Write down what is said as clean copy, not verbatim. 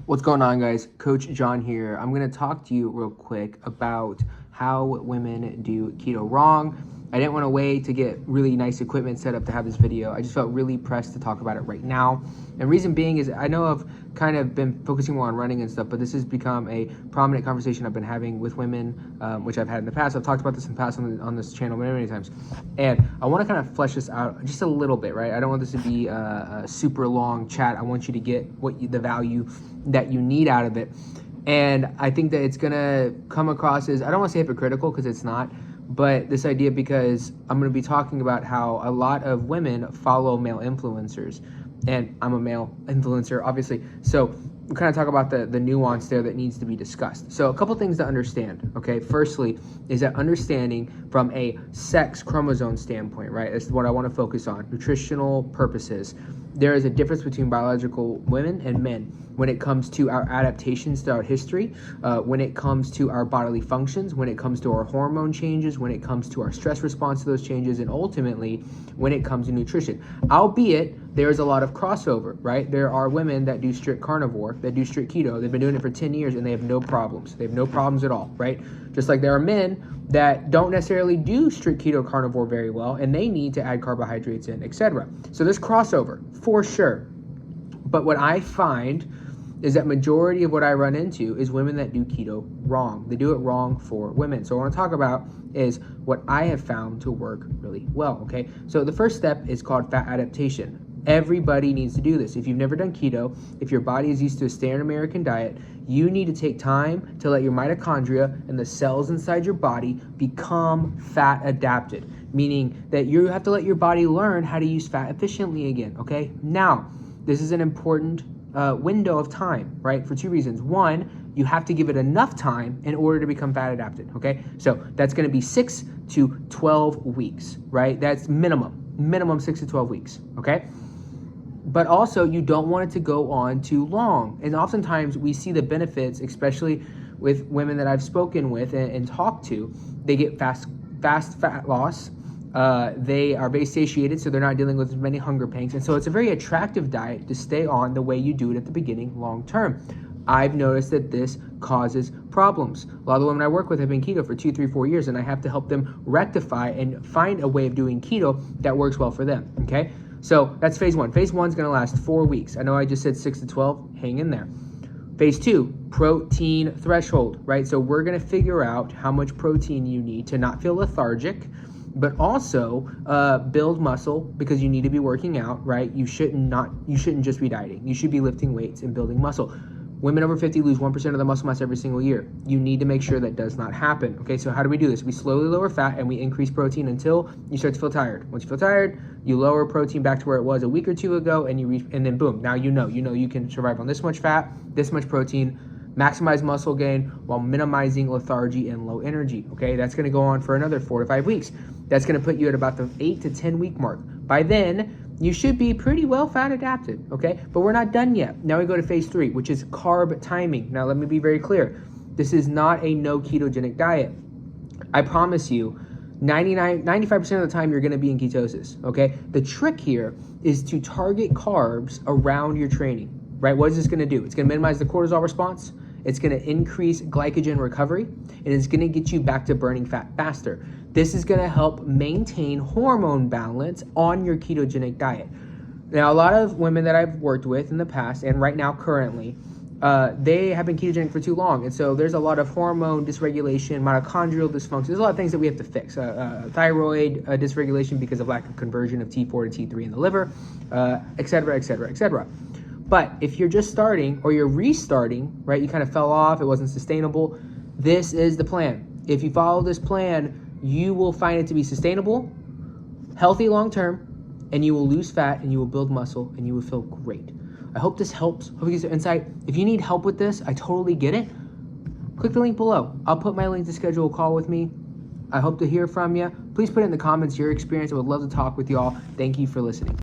What's going on, guys? Coach John here. I'm going to talk to you real quick about how women do keto wrong. I didn't want to wait to get really nice equipment set up to have this video. I just felt really pressed to talk about it right now. And reason being is I know I've kind of been focusing more on running and stuff, but this has become a prominent conversation I've been having with women, which I've had in the past. I've talked about this in the past on this channel many times. And I want to kind of flesh this out just a little bit, right? I don't want this to be a super long chat. I want you to get the value that you need out of it. And I think that it's going to come across as, I don't want to say hypocritical because it's not, but this idea, because I'm going to be talking about how a lot of women follow male influencers, and I'm a male influencer, obviously. So we kind of talk about the nuance there that needs to be discussed. So a couple things to understand, okay? Firstly, is that understanding from a sex chromosome standpoint, right? That's what I want to focus on, nutritional purposes. There is a difference between biological women and men when it comes to our adaptations throughout history, when it comes to our bodily functions, when it comes to our hormone changes, when it comes to our stress response to those changes, and ultimately when it comes to nutrition. Albeit, there's a lot of crossover, right? There are women that do strict carnivore, that do strict keto. They've been doing it for 10 years and they have no problems. They have no problems at all, right? Just like there are men that don't necessarily do strict keto carnivore very well and they need to add carbohydrates in, etc. So there's crossover for sure. But what I find is that majority of what I run into is women that do keto wrong. They do it wrong for women. So what I want to talk about is what I have found to work really well, okay? So the first step is called fat adaptation. Everybody needs to do this. If you've never done keto, if your body is used to a standard American diet, you need to take time to let your mitochondria and the cells inside your body become fat adapted, meaning that you have to let your body learn how to use fat efficiently again, okay? Now, this is an important window of time, right? For two reasons. One, you have to give it enough time in order to become fat adapted, okay? So that's going to be 6 to 12 weeks, right? That's minimum 6 to 12 weeks, okay? But also you don't want it to go on too long. And oftentimes we see the benefits, especially with women that I've spoken with and talked to. They get fast fat loss. They are very satiated, so they're not dealing with as many hunger pangs. And so it's a very attractive diet to stay on the way you do it at the beginning long term. I've noticed that this causes problems. A lot of the women I work with have been keto for 2, 3, 4 years, and I have to help them rectify and find a way of doing keto that works well for them, okay? So that's phase one. Phase one is going to last 4 weeks. I know I just said 6 to 12. Hang in there. Phase two, protein threshold, right? So we're going to figure out how much protein you need to not feel lethargic, but also build muscle, because you need to be working out, right? You shouldn't just be dieting. You should be lifting weights and building muscle. Women over 50 lose 1% of their muscle mass every single year. You need to make sure that does not happen. Okay, so how do we do this? We slowly lower fat and we increase protein until you start to feel tired. Once you feel tired, you lower protein back to where it was a week or two ago, and and then boom, now you know you can survive on this much fat, this much protein, maximize muscle gain while minimizing lethargy and low energy. Okay, that's going to go on for another 4 to 5 weeks. That's going to put you at about the 8 to 10 week mark. By then, you should be pretty well fat adapted, okay? But we're not done yet. Now we go to phase 3, which is carb timing. Now let me be very clear. This is not a no ketogenic diet. I promise you, 95% of the time you're gonna be in ketosis, okay? The trick here is to target carbs around your training, right? What is this gonna do? It's gonna minimize the cortisol response. It's gonna increase glycogen recovery, and it's gonna get you back to burning fat faster. This is gonna help maintain hormone balance on your ketogenic diet. Now, a lot of women that I've worked with in the past, and right now currently, they have been ketogenic for too long. And so there's a lot of hormone dysregulation, mitochondrial dysfunction. There's a lot of things that we have to fix. Thyroid dysregulation because of lack of conversion of T4 to T3 in the liver, et cetera, et cetera, et cetera. But if you're just starting or you're restarting, right, you kind of fell off, it wasn't sustainable, this is the plan. If you follow this plan, you will find it to be sustainable, healthy long-term, and you will lose fat and you will build muscle and you will feel great. I hope this helps. Hope you get some insight. If you need help with this, I totally get it. Click the link below. I'll put my link to schedule a call with me. I hope to hear from you. Please put it in the comments your experience. I would love to talk with you all. Thank you for listening.